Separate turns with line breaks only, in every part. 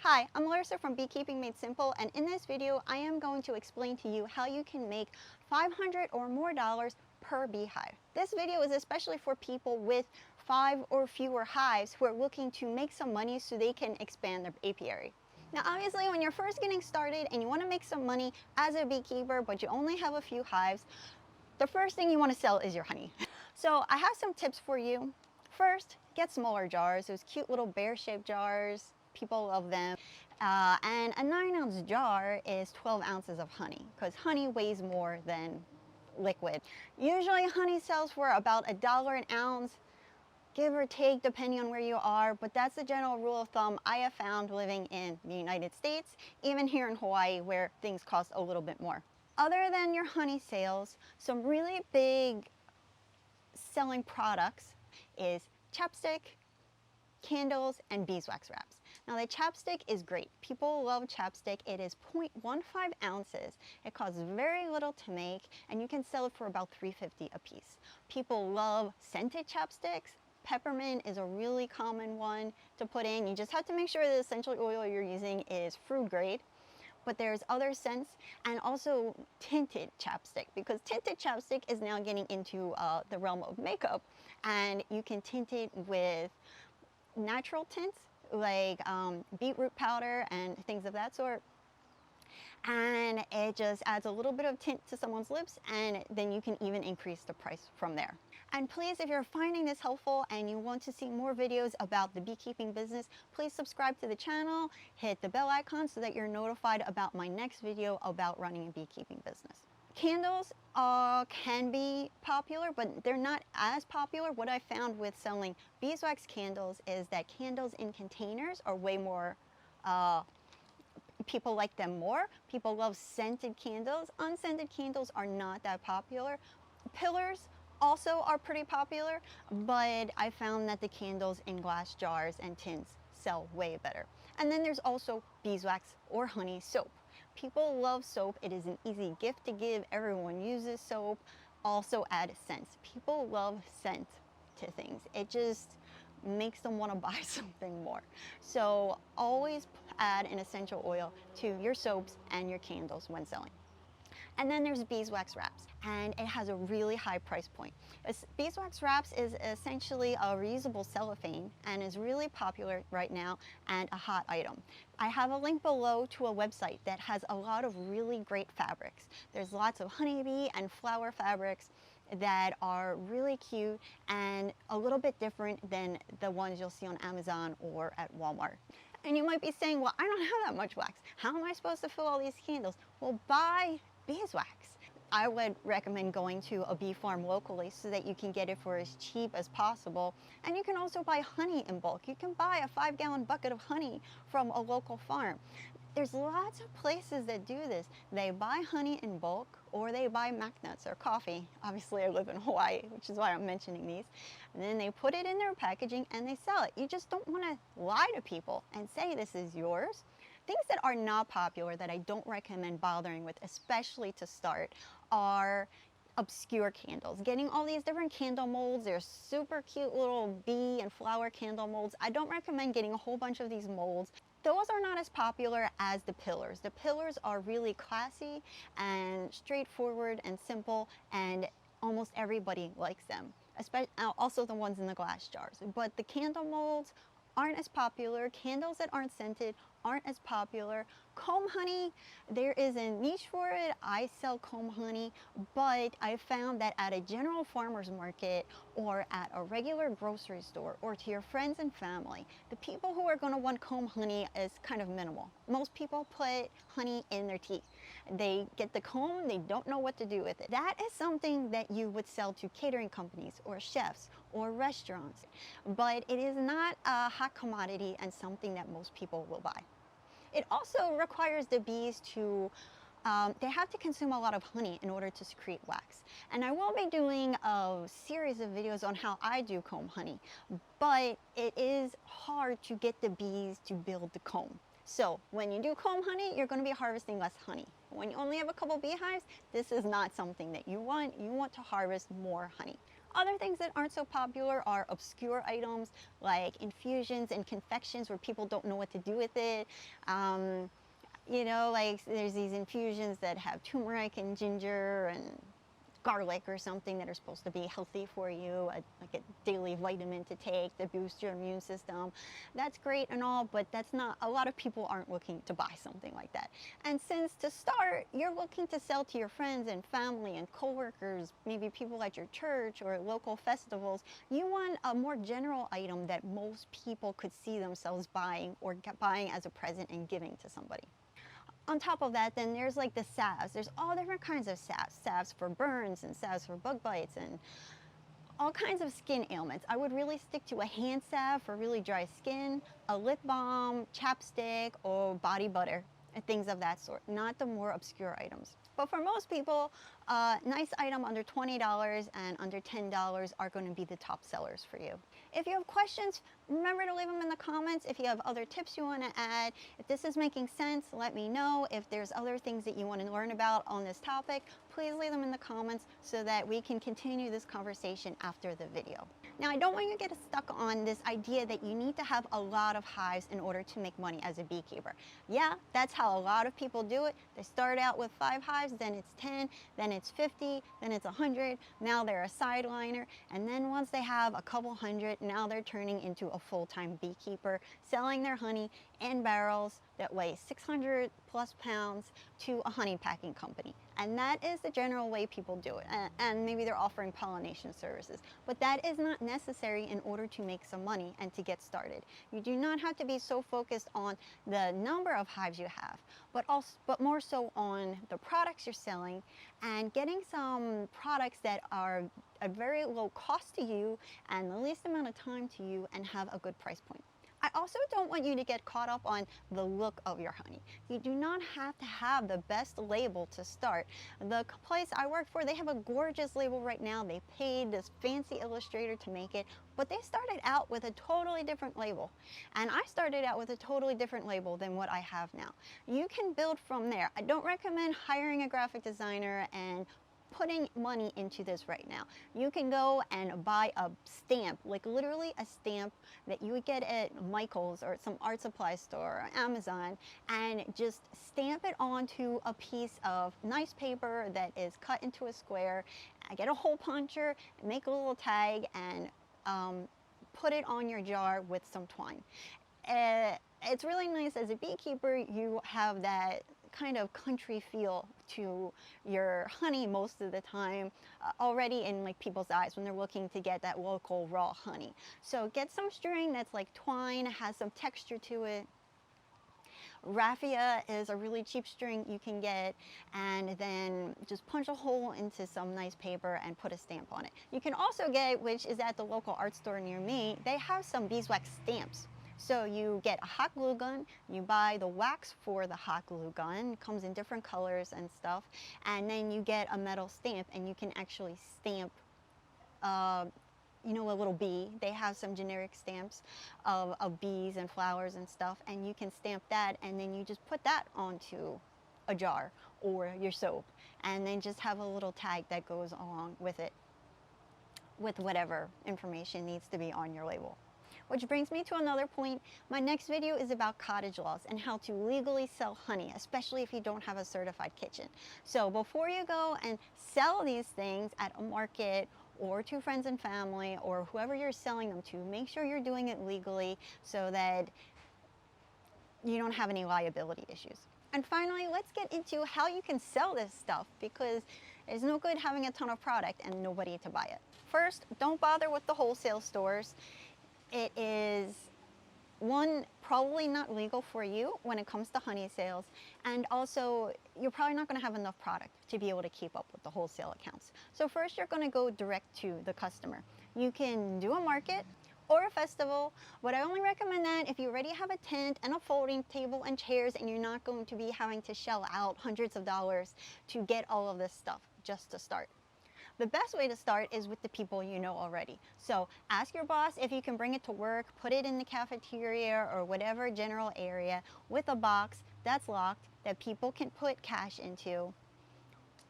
Hi, I'm Larissa from Beekeeping Made Simple, and in this video I am going to explain to you how you can make $500 or more per beehive. This video is especially for people with 5 or fewer hives who are looking to make some money so they can expand their apiary. Now obviously when you're first getting started and you want to make some money as a beekeeper but you only have a few hives, the first thing you want to sell is your honey. So I have some tips for you. First, get smaller jars, those cute little bear-shaped jars. People love them. And a 9-ounce jar is 12 ounces of honey because honey weighs more than liquid. Usually honey sells for about $1 an ounce, give or take depending on where you are, but that's the general rule of thumb I have found living in the United States, even here in Hawaii where things cost a little bit more. Other than your honey sales, some really big selling products is chapstick, candles, and beeswax wraps. Now the chapstick is great. People love chapstick. It is 0.15 ounces. It costs very little to make and you can sell it for about $3.50 a piece. People love scented chapsticks. Peppermint is a really common one to put in. You just have to make sure the essential oil you're using is food grade. But there's other scents and also tinted chapstick, because tinted chapstick is now getting into the realm of makeup, and you can tint it with natural tints like beetroot powder and things of that sort, and it just adds a little bit of tint to someone's lips, and then you can even increase the price from there. And please, if you're finding this helpful and you want to see more videos about the beekeeping business, please subscribe to the channel, hit the bell icon so that you're notified about my next video about running a beekeeping business. Candles can be popular, but they're not as popular. What I found with selling beeswax candles is that candles in containers are way more, people like them more. People love scented candles. Unscented candles are not that popular. Pillars also are pretty popular, but I found that the candles in glass jars and tins sell way better. And then there's also beeswax or honey soap. People love soap. It is an easy gift to give. Everyone uses soap. Also add scents. People love scent to things. It just makes them want to buy something more. So always add an essential oil to your soaps and your candles when selling. And then there's beeswax wraps, and it has a really high price point. Beeswax wraps is essentially a reusable cellophane and is really popular right now and a hot item. I have a link below to a website that has a lot of really great fabrics. There's lots of honeybee and flower fabrics that are really cute and a little bit different than the ones you'll see on Amazon or at Walmart. And you might be saying, well, I don't have that much wax. How am I supposed to fill all these candles? Well, buy beeswax. I would recommend going to a bee farm locally so that you can get it for as cheap as possible. And you can also buy honey in bulk. You can buy a 5-gallon bucket of honey from a local farm. There's lots of places that do this. They buy honey in bulk, or they buy McNuts or coffee. Obviously I live in Hawaii, which is why I'm mentioning these. And then they put it in their packaging and they sell it. You just don't want to lie to people and say this is yours. Things that are not popular that I don't recommend bothering with, especially to start, are obscure candles. Getting all these different candle molds. They're super cute little bee and flower candle molds. I don't recommend getting a whole bunch of these molds. Those are not as popular as the pillars. The pillars are really classy and straightforward and simple, and almost everybody likes them, especially also the ones in the glass jars. But the candle molds aren't as popular. Candles that aren't scented aren't as popular. Comb honey, there is a niche for it. I sell comb honey, but I found that at a general farmer's market or at a regular grocery store or to your friends and family, the people who are going to want comb honey is kind of minimal. Most people put honey in their tea. They get the comb, they don't know what to do with it. That is something that you would sell to catering companies or chefs or restaurants, but it is not a hot commodity and something that most people will buy. It also requires the bees to, they have to consume a lot of honey in order to secrete wax. And I will be doing a series of videos on how I do comb honey, but it is hard to get the bees to build the comb. So when you do comb honey, you're going to be harvesting less honey. When you only have a couple beehives, this is not something that you want. You want to harvest more honey. Other things that aren't so popular are obscure items like infusions and confections where people don't know what to do with it. You know, like there's these infusions that have turmeric and ginger and garlic or something that are supposed to be healthy for you, like a daily vitamin to take to boost your immune system. That's great and all, but that's not, a lot of people aren't looking to buy something like that. And since to start, you're looking to sell to your friends and family and coworkers, maybe people at your church or local festivals, you want a more general item that most people could see themselves buying or buying as a present and giving to somebody. On top of that, then there's like the salves. There's all different kinds of salves. Salves for burns and salves for bug bites and all kinds of skin ailments. I would really stick to a hand salve for really dry skin, a lip balm, chapstick, or body butter, and things of that sort, not the more obscure items. But for most people, a nice item under $20 and under $10 are going to be the top sellers for you. If you have questions, remember to leave them in the comments. If you have other tips you want to add, if this is making sense, let me know. If there's other things that you want to learn about on this topic, please leave them in the comments so that we can continue this conversation after the video. Now, I don't want you to get stuck on this idea that you need to have a lot of hives in order to make money as a beekeeper. Yeah, that's how a lot of people do it. They start out with 5 hives, then it's 10, then it's 50, then it's 100. Now they're a sideliner. And then once they have a couple hundred, now they're turning into a full-time beekeeper, selling their honey in barrels that weigh 600 plus pounds to a honey packing company. And that is the general way people do it. And maybe they're offering pollination services. But that is not necessary in order to make some money and to get started. You do not have to be so focused on the number of hives you have, but more so on the products you're selling and getting some products that are a very low cost to you and the least amount of time to you and have a good price point. I also don't want you to get caught up on the look of your honey. You do not have to have the best label to start. The place I work for, they have a gorgeous label right now. They paid this fancy illustrator to make it, but they started out with a totally different label. And I started out with a totally different label than what I have now. You can build from there. I don't recommend hiring a graphic designer and putting money into this right now. You can go and buy a stamp, like literally a stamp that you would get at Michael's or some art supply store or Amazon, and just stamp it onto a piece of nice paper that is cut into a square. Get a hole puncher, make a little tag, and put it on your jar with some twine. It's really nice as a beekeeper. You have that kind of country feel to your honey most of the time already in like people's eyes when they're looking to get that local raw honey. So get some string that's like twine, has some texture to it. Raffia is a really cheap string you can get, and then just punch a hole into some nice paper and put a stamp on it. You can also get, which is at the local art store near me, they have some beeswax stamps. So you get a hot glue gun, you buy the wax for the hot glue gun, it comes in different colors and stuff, and then you get a metal stamp and you can actually stamp you know, a little bee. They have some generic stamps of bees and flowers and stuff, and you can stamp that, and then you just put that onto a jar or your soap, and then just have a little tag that goes along with it, with whatever information needs to be on your label. Which brings me to another point. My next video is about cottage laws and how to legally sell honey, especially if you don't have a certified kitchen. So before you go and sell these things at a market or to friends and family or whoever you're selling them to, make sure you're doing it legally so that you don't have any liability issues. And finally, let's get into how you can sell this stuff, because it's no good having a ton of product and nobody to buy it. First, don't bother with the wholesale stores. It is, one, probably not legal for you when it comes to honey sales, and also you're probably not going to have enough product to be able to keep up with the wholesale accounts. So first, you're going to go direct to the customer. You can do a market or a festival, but I only recommend that if you already have a tent and a folding table and chairs and you're not going to be having to shell out hundreds of dollars to get all of this stuff just to start. The best way to start is with the people you know already. So ask your boss if you can bring it to work, put it in the cafeteria or whatever general area with a box that's locked that people can put cash into.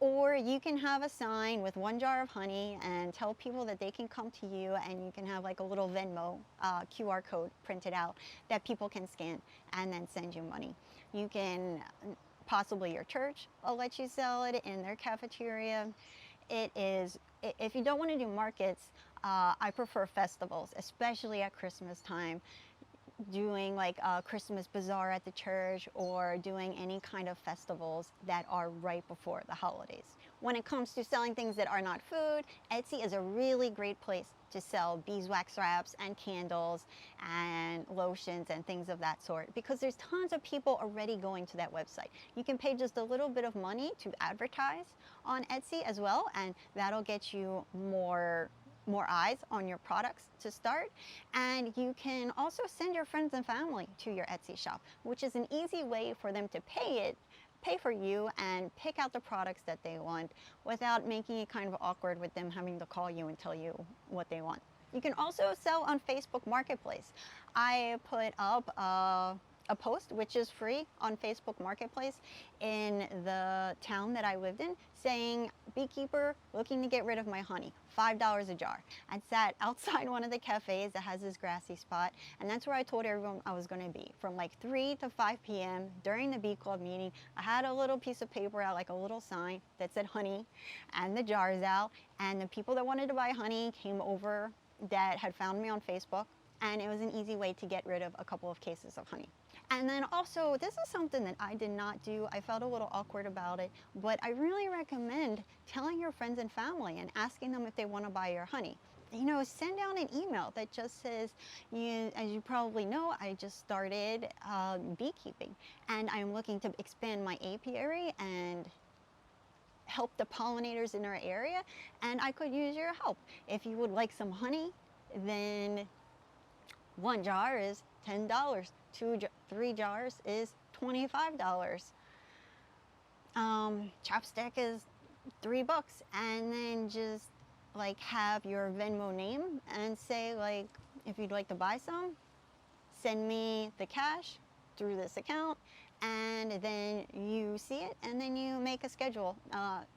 Or you can have a sign with 1 jar of honey and tell people that they can come to you, and you can have like a little Venmo QR code printed out that people can scan and then send you money. You can, possibly your church will let you sell it in their cafeteria. It is, if you don't want to do markets, I prefer festivals, especially at Christmas time. Doing like a Christmas bazaar at the church, or doing any kind of festivals that are right before the holidays. When it comes to selling things that are not food, Etsy is a really great place to sell beeswax wraps and candles and lotions and things of that sort, because there's tons of people already going to that website. You can pay just a little bit of money to advertise on Etsy as well, and that'll get you more eyes on your products to start. And you can also send your friends and family to your Etsy shop, which is an easy way for them to pay for you and pick out the products that they want without making it kind of awkward with them having to call you and tell you what they want. You can also sell on Facebook Marketplace. I put up a post, which is free, on Facebook Marketplace in the town that I lived in, saying, "Beekeeper looking to get rid of my honey, $5 a jar." I sat outside one of the cafes that has this grassy spot, and that's where I told everyone I was going to be from like 3 to 5 p.m. during the bee club meeting. I had a little piece of paper out, like a little sign that said honey, and the jars out, and the people that wanted to buy honey came over that had found me on Facebook, and it was an easy way to get rid of a couple of cases of honey. And then also, this is something that I did not do. I felt a little awkward about it, but I really recommend telling your friends and family and asking them if they want to buy your honey. You know, send out an email that just says, as you probably know, I just started beekeeping, and I'm looking to expand my apiary and help the pollinators in our area, and I could use your help. If you would like some honey, then 1 jar is $10. 3 jars is $25. Chapstick is $3, and then just like have your Venmo name and say, like, if you'd like to buy some, send me the cash through this account, and then you see it, and then you make a schedule,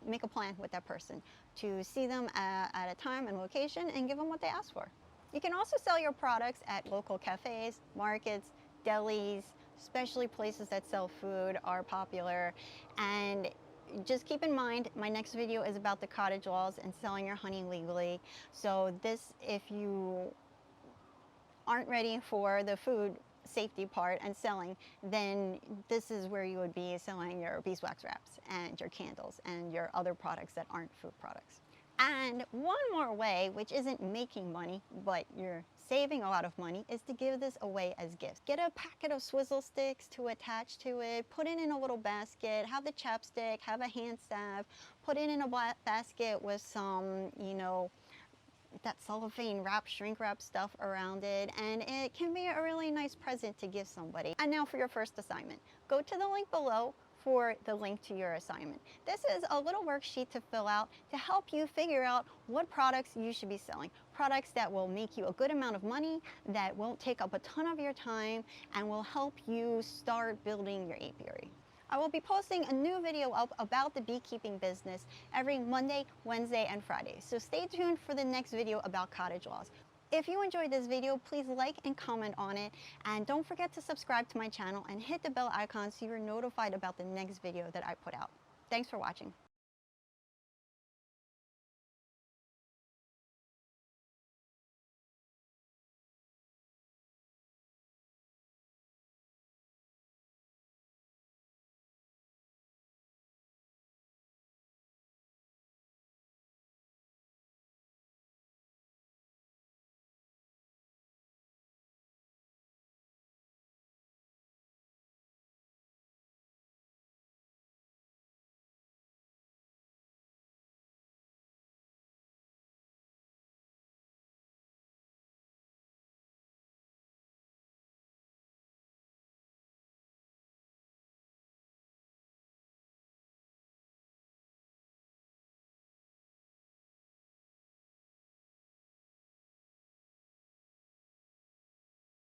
make a plan with that person to see them at a time and location and give them what they ask for. You can also sell your products at local cafes, markets, delis, especially places that sell food are popular. And just keep in mind, my next video is about the cottage laws and selling your honey legally. So this, if you aren't ready for the food safety part and selling, then this is where you would be selling your beeswax wraps and your candles and your other products that aren't food products. And one more way, which isn't making money, but you're saving a lot of money, is to give this away as gifts. Get a packet of swizzle sticks to attach to it, put it in a little basket, have the chapstick, have a hand salve, put it in a basket with some, you know, that cellophane wrap, shrink wrap stuff around it, and it can be a really nice present to give somebody. And now for your first assignment. Go to the link below for the link to your assignment. This is a little worksheet to fill out to help you figure out what products you should be selling. Products that will make you a good amount of money, that won't take up a ton of your time, and will help you start building your apiary. I will be posting a new video up about the beekeeping business every Monday, Wednesday, and Friday. So stay tuned for the next video about cottage laws. If you enjoyed this video, please like and comment on it. And don't forget to subscribe to my channel and hit the bell icon so you're notified about the next video that I put out. Thanks for watching.